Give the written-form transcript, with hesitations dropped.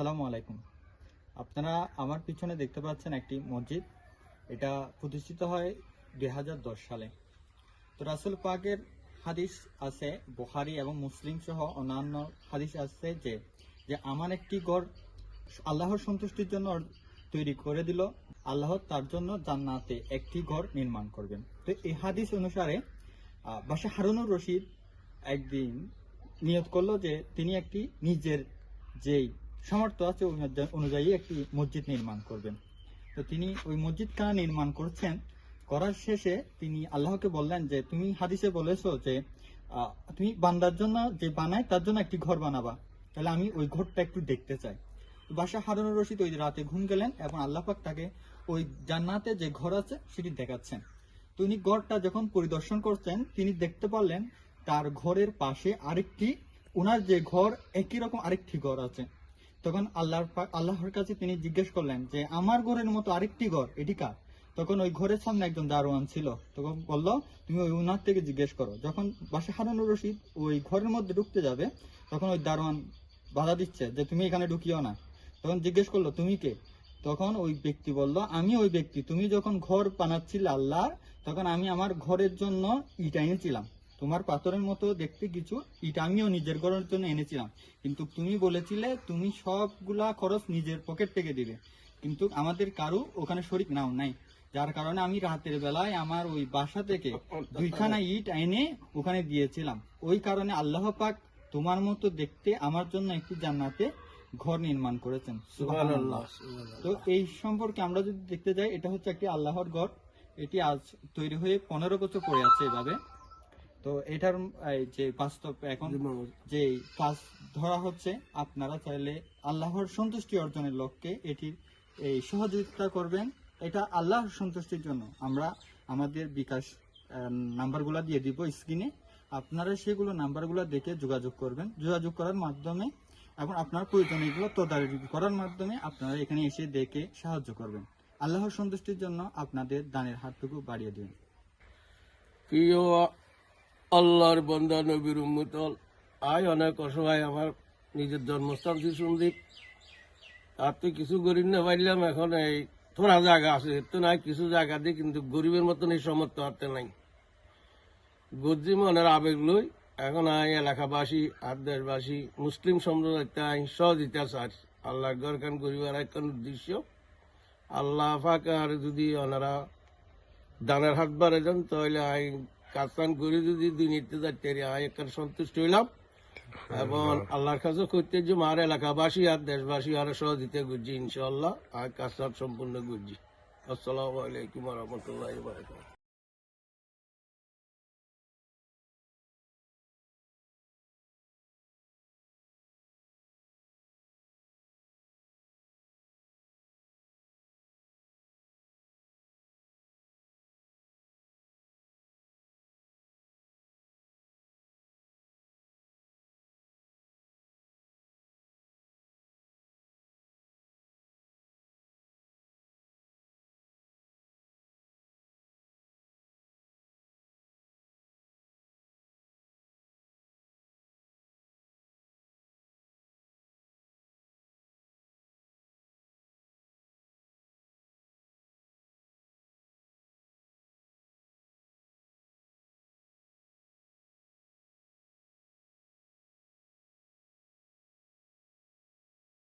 আসসালামু আলাইকুম। আপনারা আমার পিছনে দেখতে পাচ্ছেন একটি মসজিদ। এটা প্রতিষ্ঠিত হয় 2010 সালে। তো রাসূল পাকের হাদিস আছে, বুখারী এবং মুসলিম সহ অন্যান্য হাদিস আছে যে আমার একটি ঘর আল্লাহর সন্তুষ্টির জন্য তৈরি করে দিল, আল্লাহ তার জন্য জান্নাতে একটি ঘর নির্মাণ করবেন। তো এই হাদিস অনুসারে বাদশাহ হারুনুর রশিদ একদিন নিয়ত করলো যে তিনি একটি নিজের যেই সামর্থ্য আছে ওই অনুযায়ী একটি মসজিদ নির্মাণ করবেন। তো তিনি ওই মসজিদখানা নির্মাণ করছেন। করার শেষে তিনি আল্লাহকে বললেন যে তুমি হাদিসে বলেছো যে তুমি বান্দার জন্য যে বানায় তার জন্য একটি ঘর বানাবা, তাহলে আমি ওই ঘরটা একটু দেখতে চাই। বাদশাহ হারুনুর রশিদ ওই রাতে ঘুম গেলেন এবং আল্লাহ পাক তাকে ওই জান্নাতে যে ঘর আছে সেটি দেখাচ্ছেন। তো উনি ঘরটা যখন পরিদর্শন করছেন তিনি দেখতে পারলেন তার ঘরের পাশে আরেকটি, ওনার যে ঘর একই রকম আরেকটি ঘর আছে। তখন আল্লাহর কাছে তিনি জিজ্ঞেস করলেন যে আমার ঘরের মতো আরেকটি ঘর এটি কার? তখন ওই ঘরের সামনে একজন দারোয়ান ছিল। তখন বলল তুমি ওই উনার থেকে জিজ্ঞেস করো। যখন বাদশাহ হারুনুর রশিদ ওই ঘরের মধ্যে ঢুকতে যাবে তখন ওই দারোয়ান বাধা দিচ্ছে যে তুমি এখানে ঢুকিও না। তখন জিজ্ঞেস করলো তুমি কে? তখন ওই ব্যক্তি বলল আমি ওই ব্যক্তি, তুমি যখন ঘর বানাচ্ছিলে আল্লাহর, তখন আমি আমার ঘরের জন্য ইট এনেছিলাম, তোমার পাথরের মতো দেখতে কিছু ইট আমিও নিজের ঘরের জন্য এনেছিলাম, কিন্তু তুমি বলেছিলে তুমি সবগুলা খরচ নিজের পকেট থেকে দিবে, কিন্তু আমাদের কারো ওখানে শরিক নাও নাই, যার কারণে আমি রাতের বেলায় আমার ওই বাসা থেকে 2খানা ইট এনে ওখানে দিয়েছিলাম। ওই কারণে আল্লাহ পাক তোমার মতো দেখতে আমার জন্য একটি জান্নাতে ঘর নির্মাণ করেছেন। সুবহানাল্লাহ। তো এই সম্পর্কে আমরা যদি দেখতে যাই, এটা হচ্ছে একটি আল্লাহর ঘর। এটি আজ তৈরি হয়ে 15 বছর পরে আছে এভাবে। তো এটার যে বাস্তব এখন যে কাজ ধরা হচ্ছে, আপনারা চাইলে আল্লাহর সন্তুষ্টি অর্জনের লক্ষ্যে এটির এই সহযোগিতা করবেন। এটা আল্লাহর সন্তুষ্টির জন্য আমরা আমাদের বিকাশ নাম্বারগুলো দিয়ে দিব স্ক্রিনে, আপনারা সেগুলো নাম্বারগুলো দেখে যোগাযোগ করবেন। যোগাযোগ করার মাধ্যমে এবং আপনার প্রয়োজনীয়গুলো তদারকি করার মাধ্যমে আপনারা এখানে এসে দেখে সাহায্য করবেন। আল্লাহর সন্তুষ্টির জন্য আপনাদের দানের হাতটুকু বাড়িয়ে দিন। প্রিয় আল্লাহর বান্দা নবীর উম্মত, আয় অনেক অসহায়, আমার নিজের জন্মস্থান শিশুদ্বীপ, তার তো কিছু গরিব না পাইলাম। এখন এই থোড়া জায়গা আছে, তো নাই কিছু জায়গা দিয়ে, কিন্তু গরিবের মতন এই সমর্থ হাতে নাই। গজ্জি মনের আবেগ লই এখন আই এলাকাবাসী আর দেশবাসী মুসলিম সম্প্রদায় সহযোগিতা চাই। আল্লাহর ঘর খান গরিবের একখান উদ্দেশ্য আল্লাহ ফাঁকা, আর যদি ওনারা দানের হাত বাড়ে যান তাহলে আই কাজকান করে যদি দুর্নীতি যাইতে আই একখান সন্তুষ্ট হইলাম এবং আল্লাহর কাছে করতে যে মার এলাকাবাসী আর দেশবাসী আরো সহযোগিতা করছি ইনশাআল্লাহ। আর কাজ সম্পূর্ণ করছি। আসসালামু আলাইকুম ওয়া রাহমাতুল্লাহি ওয়া বারাকাতুহু।